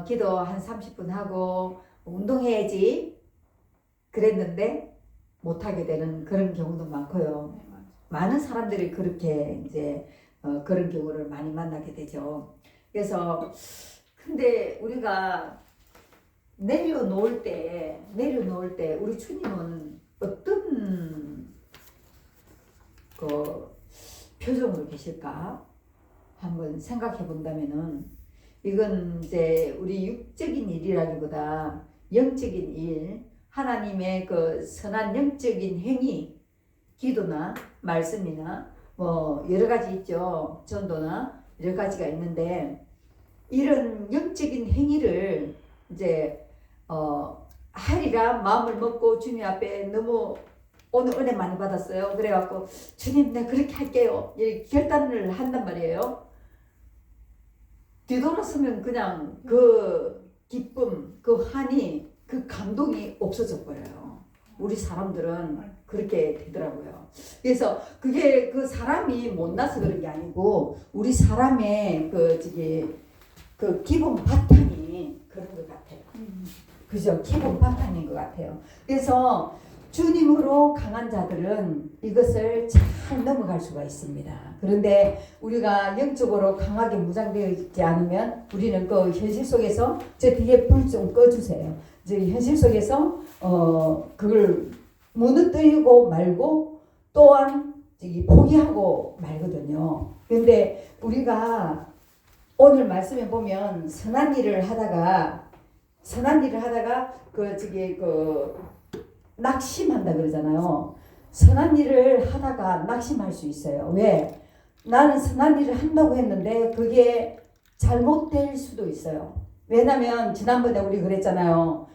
기도 한 30분 하고 운동해야지 그랬는데 못하게 되는 그런 경우도 많고요. 네, 맞아요. 많은 사람들이 그렇게 이제 그런 경우를 많이 만나게 되죠. 그래서 근데 우리가 내려놓을 때 우리 주님은 어떤 그 표정으로 계실까 한번 생각해 본다면은 이건 이제 우리 육적인 일이라기보다 영적인 일, 하나님의 그 선한 영적인 행위, 기도나 말씀이나 뭐 여러 가지 있죠. 전도나 여러 가지가 있는데 이런 영적인 행위를 이제 하리라 마음을 먹고 주님 앞에 너무 오늘 은혜 많이 받았어요. 그래갖고 주님 내가 그렇게 할게요. 이렇게 결단을 한단 말이에요. 뒤돌아서면 그냥 그 기쁨, 그 한이, 그 감동이 없어져 버려요. 우리 사람들은 그렇게 되더라고요. 그래서 그게 그 사람이 못나서 그런 게 아니고 우리 사람의 그 기본 바탕이 그런 것 같아요. 그죠? 기본 바탕인 것 같아요. 그래서 주님으로 강한 자들은 이것을 잘 넘어갈 수가 있습니다. 그런데 우리가 영적으로 강하게 무장되어 있지 않으면 우리는 그 현실 속에서 저 뒤에 불 좀 꺼주세요. 현실 속에서 그걸 무너뜨리고 말고 또한 포기하고 말거든요. 그런데 우리가 오늘 말씀에 보면 선한 일을 하다가 낙심한다 그러잖아요. 선한 일을 하다가 낙심할 수 있어요. 왜? 나는 선한 일을 한다고 했는데 그게 잘못될 수도 있어요. 왜냐면 지난번에 우리 그랬잖아요.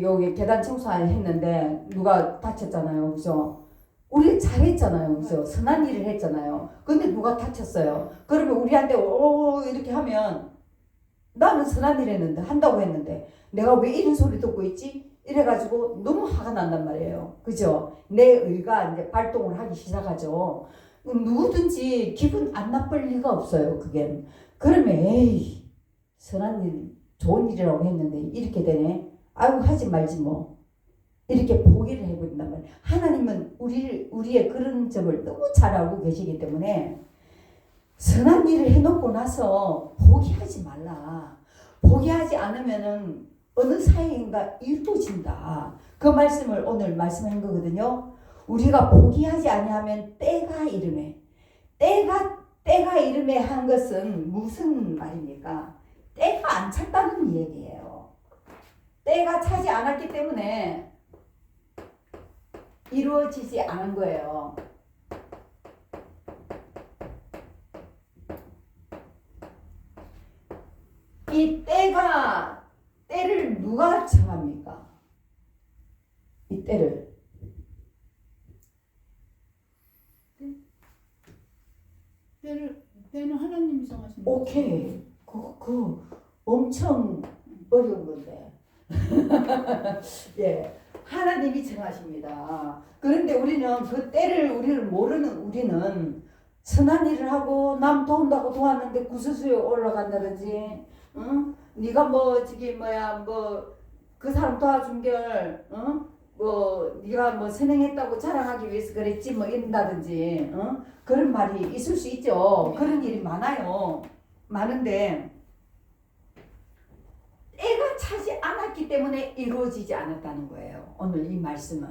여기 계단 청소했는데 누가 다쳤잖아요. 그죠? 우리 잘했잖아요. 그죠? 선한 일을 했잖아요. 근데 누가 다쳤어요. 그러면 우리한테 이렇게 하면 나는 선한 일 했는데 한다고 했는데 내가 왜 이런 소리 듣고 있지? 이래가지고 너무 화가 난단 말이에요. 그죠? 내 의가 이제 발동을 하기 시작하죠. 누구든지 기분 안 나쁠 리가 없어요. 그게. 그러면 에이 선한 일 좋은 일이라고 했는데 이렇게 되네. 아이고 하지 말지 뭐. 이렇게 포기를 해버린단 말이에요. 하나님은 우리의 그런 점을 너무 잘 알고 계시기 때문에 선한 일을 해놓고 나서 포기하지 말라. 포기하지 않으면은 어느 사이인가 이루어진다. 그 말씀을 오늘 말씀한 거거든요. 우리가 포기하지 아니하면 때가 이르매. 때가 이르매 한 것은 무슨 말입니까? 때가 안 찼다는 얘기예요. 때가 차지 않았기 때문에 이루어지지 않은 거예요. 이 때를 누가 정합니까? 이 때를. 때는 하나님이 정하신 거죠. 오케이. 그 엄청 어려운 건데. 예. 하나님이 정하십니다. 그런데 우리는 그 때를 우리를 모르는 우리는 선한 일을 하고 남 도운다고 도왔는데 구설수에 올라간다든지, 응? 네가 그 사람 도와준결, 응? 네가 선행했다고 자랑하기 위해서 그랬지 이런다든지, 응? 그런 말이 있을 수 있죠. 그런 일이 많아요. 많은데 때가 차지 않았기 때문에 이루어지지 않았다는 거예요. 오늘 이 말씀은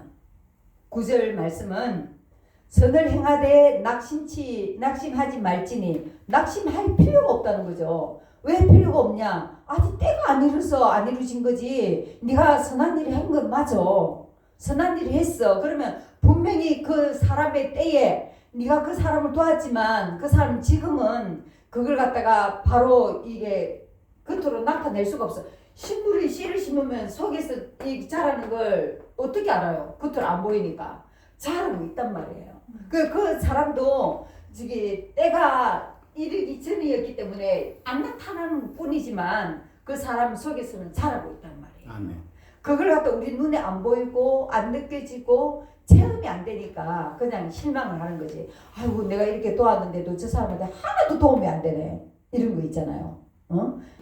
9절 말씀은 선을 행하되 낙심하지 말지니 낙심할 필요가 없다는 거죠. 왜 필요가 없냐? 아직 때가 안 이루어진 거지. 네가 선한 일을 한 건 맞아. 선한 일을 했어. 그러면 분명히 그 사람의 때에 네가 그 사람을 도왔지만 그 사람 지금은 그걸 갖다가 바로 이게 겉으로 나타낼 수가 없어. 식물이 씨를 심으면 속에서 이 자라는 걸 어떻게 알아요? 겉으로 안 보이니까 자라고 있단 말이에요. 그 사람도 때가 이르기 전이었기 때문에 안 나타나는 뿐이지만 그 사람 속에서는 자라고 있단 말이에요. 아멘. 그걸 갖다 우리 눈에 안 보이고 안 느껴지고 체험이 안 되니까 그냥 실망을 하는 거지. 아이고 내가 이렇게 도왔는데도 저 사람한테 하나도 도움이 안 되네. 이런 거 있잖아요.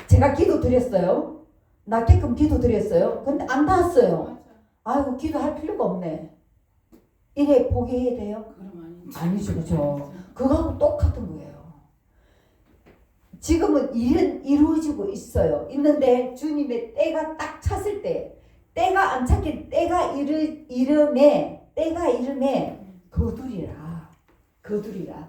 제가 기도 드렸어요. 낫게끔 기도 드렸어요. 근데 안 닿았어요. 아이고 기도할 필요가 없네. 이래 포기해야 돼요? 아니죠, 그죠? 그거하고 똑같은 거예요. 지금은 일은 이루어지고 있어요. 있는데 주님의 때가 딱 찼을 때, 때가 안 찼길, 때가 이름에 거두리라.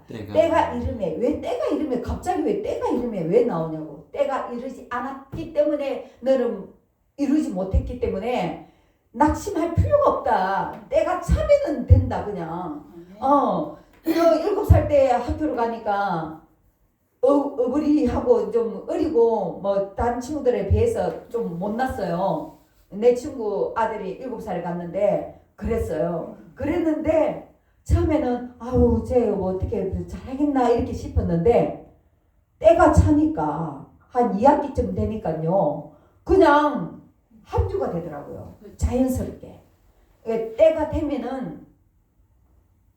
때가 이름에, 왜 때가 이름에, 갑자기 왜 때가 이름에 왜 나오냐고. 때가 이르지 않았기 때문에, 너는 이루지 못했기 때문에 낙심할 필요가 없다. 때가 차면은 된다, 그냥. 7살 때 학교를 가니까 어부리하고 좀 어리고 뭐 다른 친구들에 비해서 좀 못났어요. 내 친구 아들이 7살에 갔는데 그랬어요. 그랬는데 처음에는 아우 쟤 뭐 어떻게 잘하겠나 이렇게 싶었는데 때가 차니까 한 2학기쯤 되니까요. 그냥 합주가 되더라고요. 자연스럽게. 때가 되면은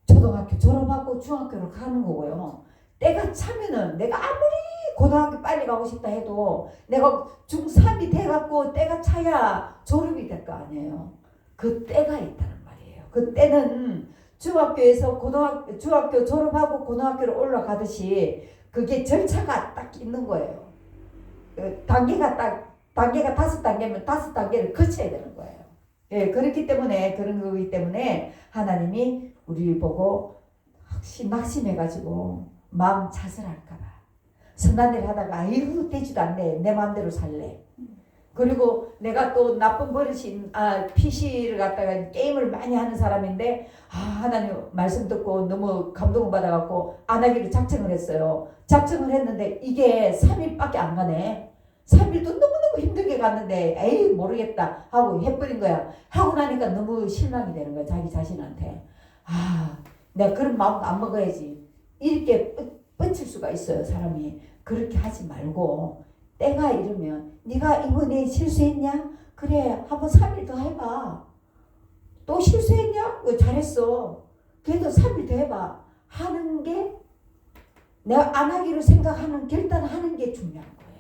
초등학교 졸업하고 중학교를 가는 거고요. 때가 차면은 내가 아무리 고등학교 빨리 가고 싶다 해도 내가 중3이 돼갖고 때가 차야 졸업이 될 거 아니에요. 그 때가 있다는 말이에요. 그 때는 중학교에서 중학교 졸업하고 고등학교로 올라가듯이 그게 절차가 딱 있는 거예요. 단계가 5단계면 5단계를 거쳐야 되는 거예요. 예, 그렇기 때문에 그런 거기 때문에 하나님이 우리를 보고 혹시 낙심해가지고 마음 자살할까봐 선한 일 하다가 아이고 되지도 않네 내 마음대로 살래. 그리고 내가 또 나쁜 버릇인 PC를 갖다가 게임을 많이 하는 사람인데 하나님 말씀 듣고 너무 감동을 받아갖고 안 하기로 작정을 했어요. 작정을 했는데 이게 3일밖에 안 가네. 3일도 너무너무 힘들게 갔는데 에이 모르겠다 하고 해버린 거야. 하고 나니까 너무 실망이 되는 거야. 자기 자신한테. 내가 그런 마음도 안 먹어야지. 이렇게 뻗칠 수가 있어요. 사람이. 그렇게 하지 말고 때가 이르면 네가 이번에 실수했냐? 그래 한번 3일 더 해봐. 또 실수했냐? 잘했어. 그래도 3일 더 해봐. 하는 게 내가 안 하기로 생각하는 결단하는 게 중요한 거예요.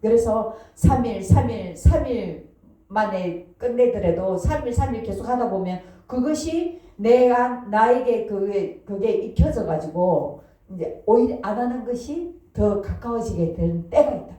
그래서 3일 만에 끝내더라도 3일 계속 하다 보면 그것이 나에게 그게 익혀져 가지고 이제 오히려 안 하는 것이 더 가까워지게 되는 때가 있단 말이에요.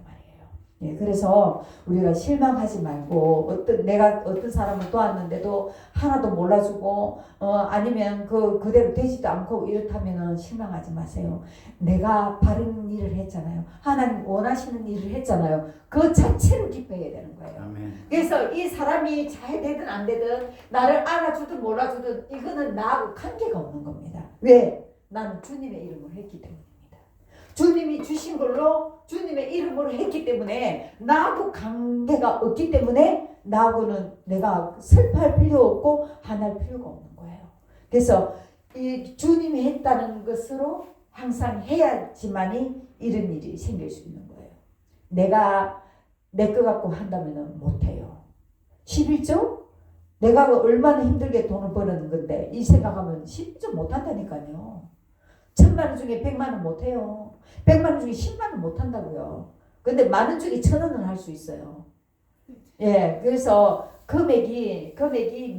예, 그래서 우리가 실망하지 말고 내가 어떤 사람을 도왔는데도 하나도 몰라주고 아니면 그대로 되지도 않고 이렇다면은 실망하지 마세요. 내가 바른 일을 했잖아요. 하나님 원하시는 일을 했잖아요. 그 자체를 기뻐해야 되는 거예요. 아멘. 그래서 이 사람이 잘 되든 안 되든 나를 알아주든 몰라주든 이거는 나하고 관계가 없는 겁니다. 왜? 나는 주님의 이름으로 했기 때문입니다. 주님이 주신 걸로 주님의 이름으로 했기 때문에 나하고 관계가 없기 때문에 나하고는 내가 슬퍼할 필요 없고 화날 필요가 없는 거예요. 그래서 이 주님이 했다는 것으로 항상 해야지만이 이런 일이 생길 수 있는 거예요. 내가 내 거 갖고 한다면 못해요. 11조? 내가 얼마나 힘들게 돈을 버는 건데 이 생각하면 11조 못한다니까요. 1000만 원 중에 100만 원 못해요. 100만 원 중에 10만 원 못한다고요. 근데 만 원 중에 1000원은 할 수 있어요. 예, 그래서 금액이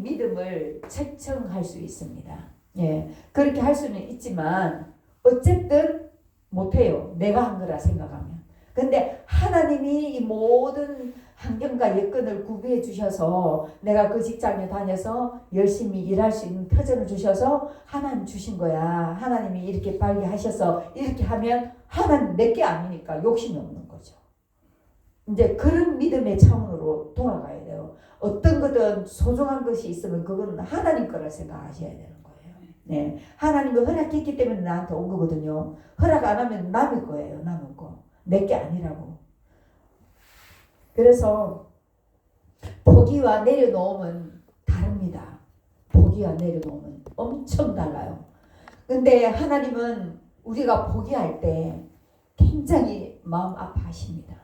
믿음을 책정할 수 있습니다. 예, 그렇게 할 수는 있지만 어쨌든 못해요. 내가 한 거라 생각하면. 근데 하나님이 이 모든 환경과 여건을 구비해 주셔서 내가 그 직장에 다녀서 열심히 일할 수 있는 터전을 주셔서 하나님 주신 거야. 하나님이 이렇게 빨리 하셔서 이렇게 하면 하나님 내게 아니니까 욕심이 없는 거죠. 이제 그런 믿음의 차원으로 돌아가야 돼요. 어떤 거든 소중한 것이 있으면 그건 하나님 거라 생각하셔야 되는 거예요. 네, 하나님이 허락했기 때문에 나한테 온 거거든요. 허락 안 하면 남의 거예요. 남의 거. 내게 아니라고. 그래서 포기와 내려놓음은 다릅니다. 포기와 내려놓음은 엄청 달라요. 근데 하나님은 우리가 포기할 때 굉장히 마음 아파하십니다.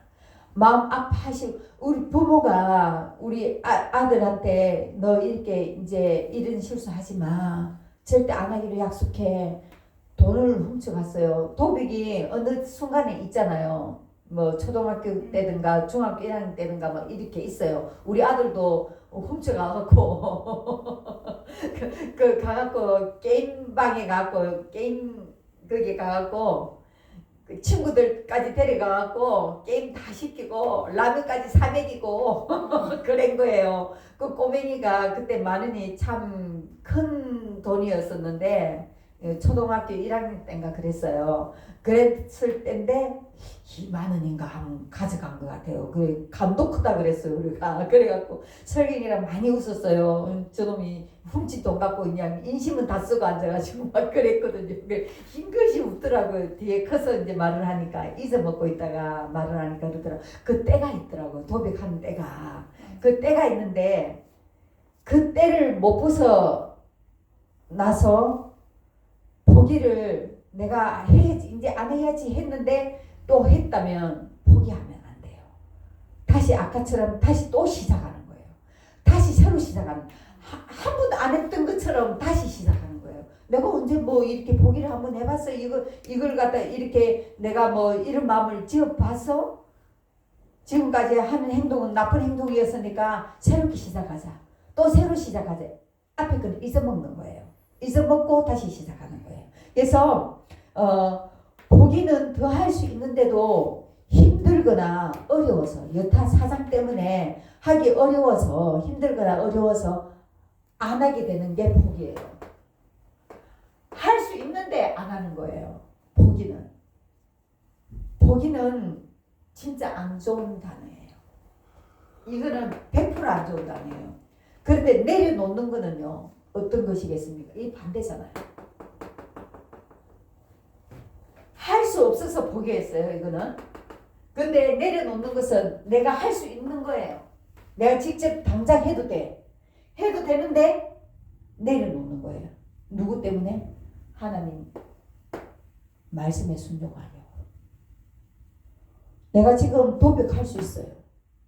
마음 아파하시고 우리 부모가 우리 아들한테 너 이렇게 이제 이런 실수하지 마. 절대 안 하기로 약속해. 돈을 훔쳐갔어요. 도둑이 어느 순간에 있잖아요. 뭐 초등학교 때든가 중학교 1학년 때든가 뭐 이렇게 있어요. 우리 아들도 훔쳐가갖고 그 가갖고 게임방에 가갖고 게임 거기 가갖고 그 친구들까지 데려가갖고 게임 다 시키고 라면까지 사 먹이고 그런 거예요. 그 꼬맹이가 그때 10,000원이 참 큰 돈이었었는데 초등학교 1학년 때인가 그랬어요. 그랬을 때인데 20,000원인가 한번 가져간 것 같아요. 그 감도 크다 그랬어요 우리가. 그래갖고 설경이랑 많이 웃었어요. 저놈이 훔친 돈 갖고 그냥 인심은 다 쓰고 앉아가지고 막 그랬거든요. 흰 것이 웃더라고요. 뒤에 커서 이제 말을 하니까 잊어먹고 있다가 말을 하니까 그러더라고요. 그 때가 있더라고요. 도백하는 때가. 그 때가 있는데 그 때를 못 벗어 나서 포기를 내가 해야지 이제 안 해야지 했는데 또 했다면 포기하면 안 돼요. 다시 아까처럼 다시 또 시작하는 거예요. 다시 새로 시작하는 한 번도 안 했던 것처럼 다시 시작하는 거예요. 내가 언제 뭐 이렇게 포기를 한번 해봤어? 이걸 갖다 이렇게 내가 뭐 이런 마음을 지어봤어? 지금까지 하는 행동은 나쁜 행동이었으니까 새롭게 시작하자. 또 새로 시작하자. 앞에 건 잊어먹는 거예요. 잊어먹고 다시 시작하는 거예요. 그래서 포기는 더 할 수 있는데도 힘들거나 어려워서 여타 사정 때문에 하기 어려워서 힘들거나 어려워서 안 하게 되는 게 포기예요. 할 수 있는데 안 하는 거예요. 포기는 진짜 안 좋은 단어예요. 이거는 100%안 좋은 단어예요. 그런데 내려놓는 거는요. 어떤 것이겠습니까? 이 반대잖아요. 할 수 없어서 포기했어요. 이거는. 근데 내려놓는 것은 내가 할 수 있는 거예요. 내가 직접 당장 해도 돼. 해도 되는데 내려놓는 거예요. 누구 때문에? 하나님 말씀에 순종하려고. 내가 지금 도벽할 수 있어요.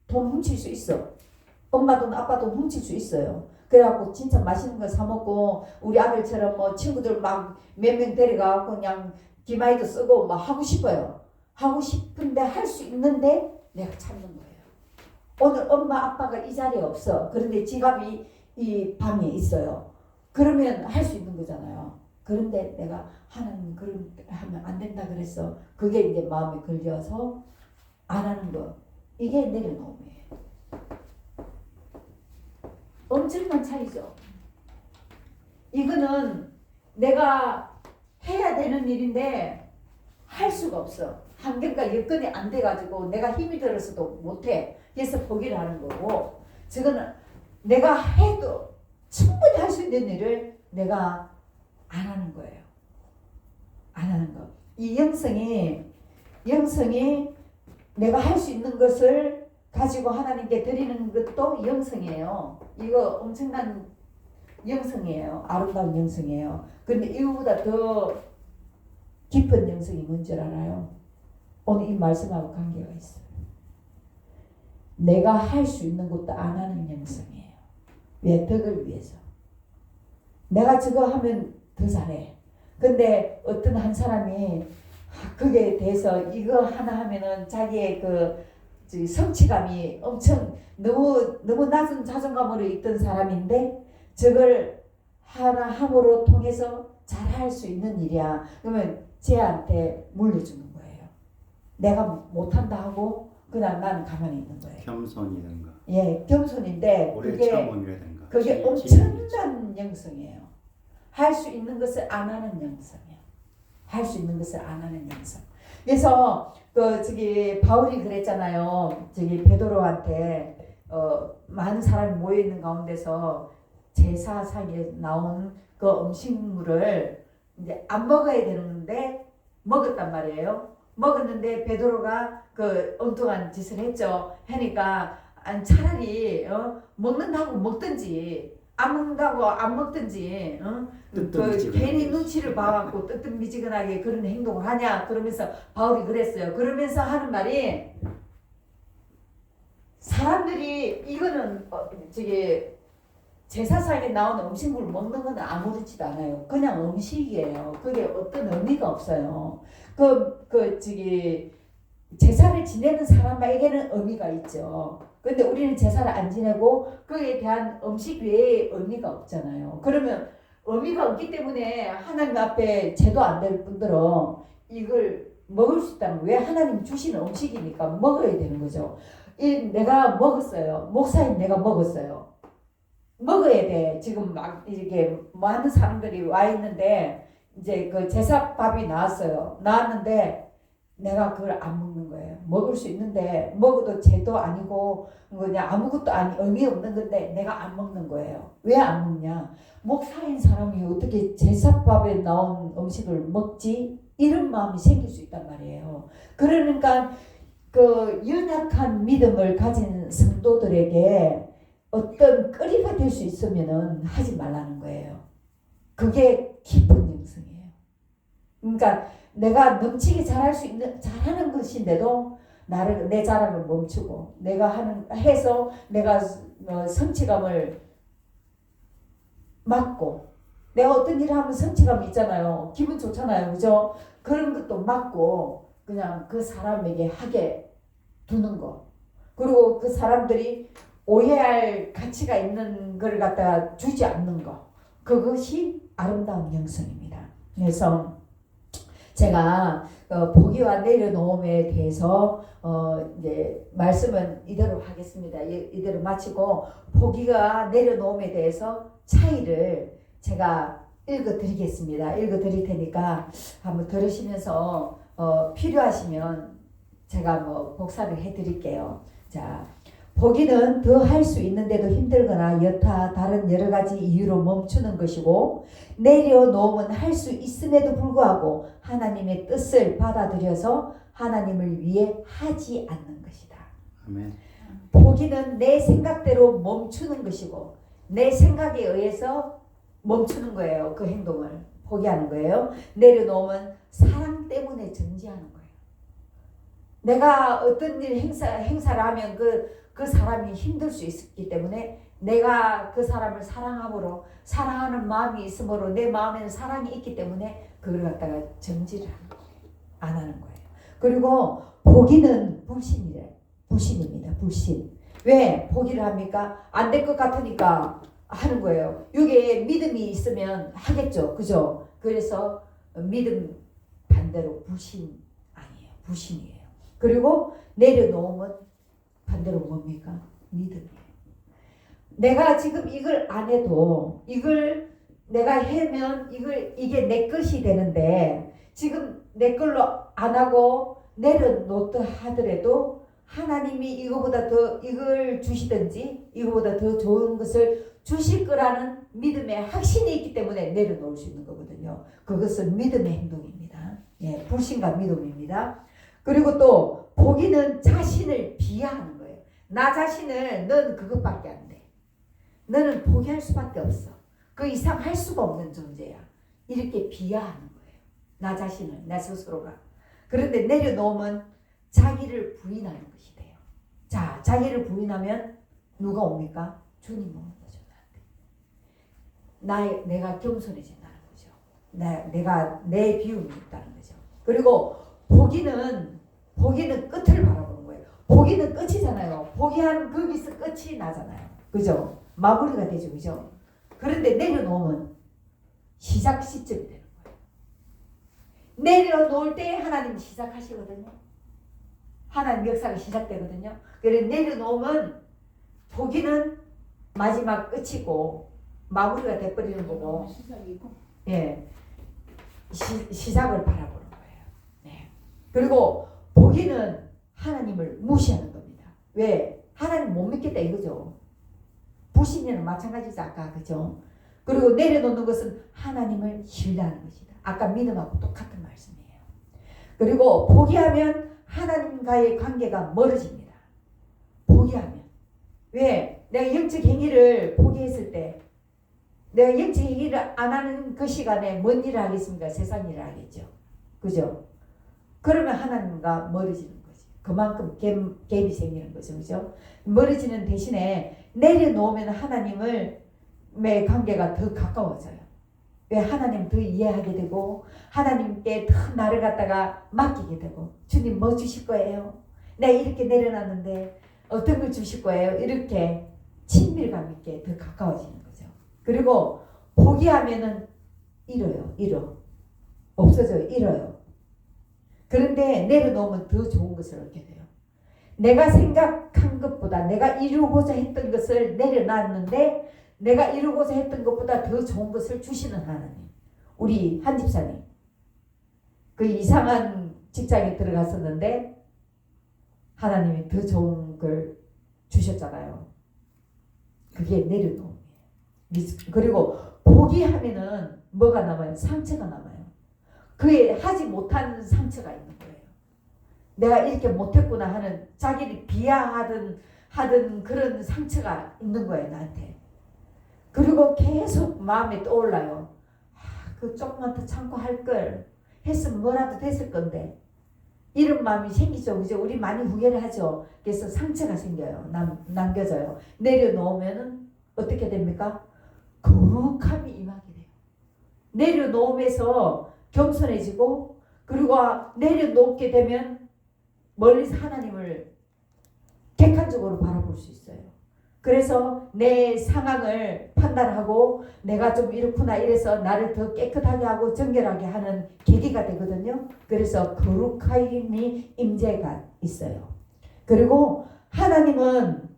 돈 훔칠 수 있어. 엄마 돈 아빠 돈 훔칠 수 있어요. 그래갖고 진짜 맛있는 거 사 먹고 우리 아들처럼 뭐 친구들 막 몇 명 데려가갖고 그냥 기마이도 쓰고 막 하고 싶어요. 하고 싶은데 할 수 있는데 내가 참는 거예요. 오늘 엄마 아빠가 이 자리에 없어. 그런데 지갑이 이 방에 있어요. 그러면 할 수 있는 거잖아요. 그런데 내가 하나님 그런 하면 안 된다 그랬어. 그게 이제 마음에 걸려서 안 하는 거. 이게 내려놓음이에요. 엄청난 차이죠. 이거는 내가 해야 되는 일인데 할 수가 없어. 환경과 여건이 안 돼가지고 내가 힘이 들어서도 못해. 그래서 포기를 하는 거고, 저거는 내가 해도 충분히 할 수 있는 일을 내가 안 하는 거예요. 안 하는 거. 이 영성이 내가 할 수 있는 것을 가지고 하나님께 드리는 것도 영성이에요. 이거 엄청난 영성이에요. 아름다운 영성이에요. 그런데 이거보다 더 깊은 영성이 뭔지 알아요? 오늘 이 말씀하고 관계가 있어요. 내가 할 수 있는 것도 안 하는 영성이에요. 왜? 덕을 위해서. 내가 저거 하면 더 잘해. 근데 어떤 한 사람이 그게 대해서 이거 하나 하면은 자기의 그 성취감이 엄청 너무 낮은 자존감으로 있던 사람인데 저걸 하나 함으로 통해서 잘할 수 있는 일이야. 그러면 쟤한테 물려주는 거예요. 내가 못한다 하고 그냥 난 가만히 있는 거예요. 겸손이든가. 예, 겸손인데 오래 참음이라든가. 그게 엄청난 영성이에요. 할 수 있는 것을 안 하는 영성이에요. 할 수 있는 것을 안 하는 영성. 그래서 바울이 그랬잖아요. 베드로한테 많은 사람이 모여 있는 가운데서 제사상에 나온 그 음식물을 이제 안 먹어야 되는데 먹었단 말이에요. 먹었는데 베드로가 그 엉뚱한 짓을 했죠. 하니까 차라리 먹는다고 먹든지 안 먹는다고 안 먹든지 괜히 눈치를 봐갖고 뜨뜻미지근하게 그런 행동을 하냐 그러면서 바울이 그랬어요. 그러면서 하는 말이 사람들이 이거는 제사상에 나오는 음식물을 먹는 건 아무렇지도 않아요. 그냥 음식이에요. 그게 어떤 의미가 없어요. 제사를 지내는 사람에게는 의미가 있죠. 근데 우리는 제사를 안 지내고 그에 대한 음식 외에 의미가 없잖아요. 그러면 의미가 없기 때문에 하나님 앞에 제도 안 될 분들은 이걸 먹을 수 있다면 왜 하나님 주시는 음식이니까 먹어야 되는 거죠. 내가 먹었어요. 목사님 내가 먹었어요. 먹어야 돼. 지금 막 이렇게 많은 사람들이 와 있는데 이제 그 제사밥이 나왔는데 내가 그걸 안 먹는 거예요. 먹을 수 있는데 먹어도 죄도 아니고 그냥 아무것도 의미 없는 건데 내가 안 먹는 거예요. 왜 안 먹냐? 목사인 사람이 어떻게 제사밥에 나온 음식을 먹지? 이런 마음이 생길 수 있단 말이에요. 그러니까 그 연약한 믿음을 가진 성도들에게 어떤 거리가 될 수 있으면은 하지 말라는 거예요. 그게 깊은 영성이에요. 그러니까 내가 넘치게 잘하는 것인데도 내 자랑을 멈추고 내가 해서 내가 성취감을 막고 내가 어떤 일을 하면 성취감이 있잖아요. 기분 좋잖아요. 그죠? 그런 것도 막고 그냥 그 사람에게 하게 두는 거. 그리고 그 사람들이 오해할 가치가 있는 걸 갖다가 주지 않는 거. 그것이 아름다운 영성입니다. 그래서 제가 보기와 내려놓음에 대해서 이제 말씀은 이대로 하겠습니다. 이대로 마치고 보기와 내려놓음에 대해서 차이를 제가 읽어드리겠습니다. 읽어드릴 테니까 한번 들으시면서 필요하시면 제가 복사를 해드릴게요. 자, 보기는 더 할 수 있는데도 힘들거나 여타 다른 여러 가지 이유로 멈추는 것이고 내려놓음은 할 수 있음에도 불구하고 하나님의 뜻을 받아들여서 하나님을 위해 하지 않는 것이다. 아멘. 보기는 내 생각대로 멈추는 것이고 내 생각에 의해서 멈추는 거예요. 그 행동을 포기하는 거예요. 내려놓으면 사랑 때문에 정지하는 거예요. 내가 어떤 행사를 하면 그 사람이 힘들 수 있기 때문에 내가 그 사람을 사랑함으로 사랑하는 마음이 있으므로 내 마음에는 사랑이 있기 때문에 그걸 갖다가 정지를 안 하는 거예요. 그리고 보기는 불신입니다. 불신. 왜 포기를 합니까? 안 될 것 같으니까 하는 거예요. 이게 믿음이 있으면 하겠죠. 그죠? 그래서 믿음 반대로 불신 아니에요. 불신이에요. 그리고 내려놓으면 반대로 뭡니까? 믿음이에요. 내가 지금 이걸 안 해도 이걸 내가 하면 이게 내 것이 되는데 지금 내 걸로 안 하고 내려놓다 하더라도 하나님이 이걸 주시든지 이거보다 더 좋은 것을 주실 거라는 믿음의 확신이 있기 때문에 내려놓을 수 있는 거거든요. 그것은 믿음의 행동입니다. 예, 불신과 믿음입니다. 그리고 또 보기는 자신을 비하하는 거예요. 나 자신을 넌 그것밖에 안 돼. 너는 포기할 수밖에 없어. 그 이상 할 수가 없는 존재야. 이렇게 비하하는 거예요. 나 자신을, 내 스스로가. 그런데 내려놓으면 자기를 부인하는 것이 돼요. 자, 자기를 부인하면 누가 옵니까? 주님 오는 거죠. 내가 겸손해진다는 거죠. 내가 내 비움이 있다는 거죠. 그리고 포기는 끝을 바라보는 거예요. 포기는 끝이잖아요. 포기하는 거기서 끝이 나잖아요. 그죠? 마무리가 되죠. 그죠? 그런데 내려놓으면 시작 시점이 되는 거예요. 내려놓을 때 하나님이 시작하시거든요. 하나님 역사가 시작되거든요. 그래서 내려놓으면 포기는 마지막 끝이고 마무리가 돼버리는 거고, 예, 시작을 바라보는 거예요. 네. 그리고 보기는 하나님을 무시하는 겁니다. 왜? 하나님 못 믿겠다 이거죠. 불신이는 마찬가지죠. 아까 그죠? 그리고 내려놓는 것은 하나님을 신뢰하는 것이다. 아까 믿음하고 똑같은 말씀이에요. 그리고 포기하면 하나님과의 관계가 멀어집니다. 포기하면. 왜? 내가 영적 행위를 포기했을 때 내가 영적 행위를 안 하는 그 시간에 뭔 일을 하겠습니까? 세상 일을 하겠죠. 그죠? 그러면 하나님과 멀어지는 거지. 그만큼 갭이 생기는 거죠. 그죠? 멀어지는 대신에 내려놓으면 하나님의 관계가 더 가까워져요. 왜 하나님 더 이해하게 되고 하나님께 더 나를 갖다가 맡기게 되고 주님 뭐 주실 거예요? 내가 이렇게 내려놨는데 어떤 걸 주실 거예요? 이렇게 친밀감 있게 더 가까워지는 거죠. 그리고 포기하면은 잃어요. 없어져요. 잃어요. 그런데 내려놓으면 더 좋은 것을 얻게 돼요. 내가 생각한 것보다 내가 이루고자 했던 것을 내려놨는데 내가 이루고자 했던 것보다 더 좋은 것을 주시는 하나님. 우리 한 집사님 그 이상한 직장에 들어갔었는데 하나님이 더 좋은 걸 주셨잖아요. 그게 내려놓음이에요. 그리고 포기하면은 뭐가 남아요? 상처가 남아요. 그에 하지 못한 상처가 있는 거예요. 내가 이렇게 못했구나 하는 자기를 비하하던 그런 상처가 있는 거예요, 나한테. 그리고 계속 마음에 떠올라요. 그 조금만 더 참고 할 걸 했으면 뭐라도 됐을 건데. 이런 마음이 생기죠. 그죠? 우리 많이 후회를 하죠. 그래서 상처가 생겨요. 남겨져요. 내려놓으면은 어떻게 됩니까? 거룩함이 임하게 돼요. 내려놓으면서 겸손해지고 그리고 내려놓게 되면 멀리서 하나님을 객관적으로 바라볼 수 있어요. 그래서 내 상황을 판단하고 내가 좀 이렇구나 이래서 나를 더 깨끗하게 하고 정결하게 하는 계기가 되거든요. 그래서 거룩함이 임재가 있어요. 그리고 하나님은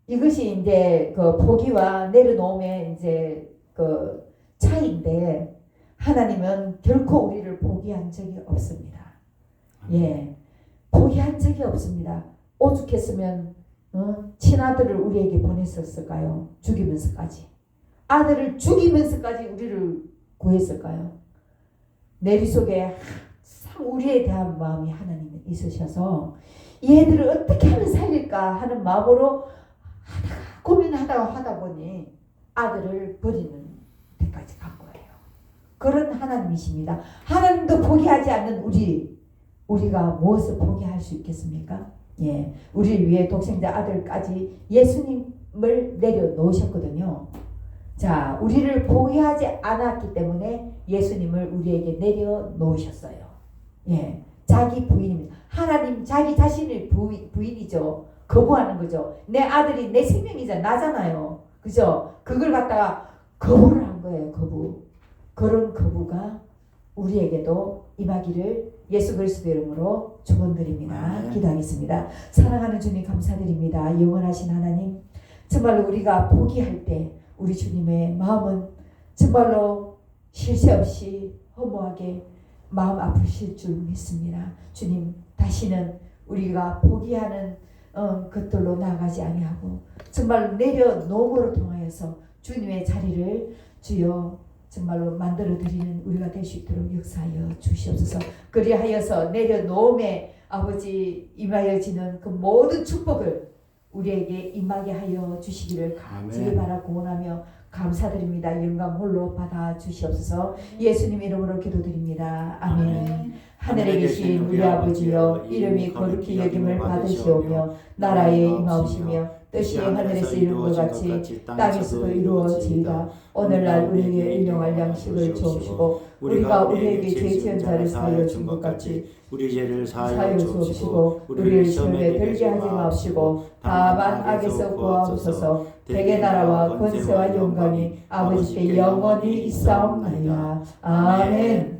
이것이 이제 그 포기와 내려놓음의 이제 그 차이인데 하나님은 결코 우리를 포기한 적이 없습니다. 예, 포기한 적이 없습니다. 오죽했으면 친아들을 우리에게 보냈었을까요? 죽이면서까지. 아들을 죽이면서까지 우리를 구했을까요? 내리 속에 항상 우리에 대한 마음이 하나님은 있으셔서 얘들을 어떻게 하면 살릴까 하는 마음으로 고민하다가 하다 보니 아들을 버리는 데까지 간 거예요. 그런 하나님이십니다. 하나님도 포기하지 않는 우리가 무엇을 포기할 수 있겠습니까? 예, 우리를 위해 독생자 아들까지 예수님을 내려놓으셨거든요. 자, 우리를 포기하지 않았기 때문에 예수님을 우리에게 내려놓으셨어요. 예, 자기 부인입니다. 하나님 자기 자신을 부인이죠. 거부하는 거죠. 내 아들이 내 생명이자 나잖아요. 그죠? 그걸 갖다가 거부를 한 거예요. 그런 거부가 우리에게도 임하기를 예수 그리스도 이름으로 축원드립니다. 기도하겠습니다. 사랑하는 주님 감사드립니다. 영원하신 하나님, 정말로 우리가 포기할 때 우리 주님의 마음은 정말로 쉴 새 없이 허무하게 마음 아프실 줄 믿습니다. 주님, 다시는 우리가 포기하는 것들로 나아가지 아니하고 정말로 내려놓음으로 통하여서 주님의 자리를 주여 정말로 만들어 드리는 우리가 될 수 있도록 역사하여 주시옵소서. 그리하여서 내려놓음에 아버지 임하여지는 그 모든 축복을 우리에게 임하게 하여 주시기를 간절히 바라고 원하며 감사드립니다. 영광 홀로 받아 주시옵소서. 예수님 이름으로 기도드립니다. 아멘. 하늘에 계신 우리 아버지여, 이름이 거룩히 여김을 받으시오며 나라에 임하오시며 뜻이 하늘에서 이룬 것 같이 땅에서도 이루어지이다. 오늘날 우리에게 일용할 양식을 주옵시고 우리가 우리에게 죄 지은 자를 사하여 준 것 같이 우리 죄를 사하여 주옵시고 우리를 시험에 들게 하지 마옵시고 다만 악에서 구하옵소서. 대개 나라와 권세와 영광이 아버지께 영원히 있사옵나이다. 아멘.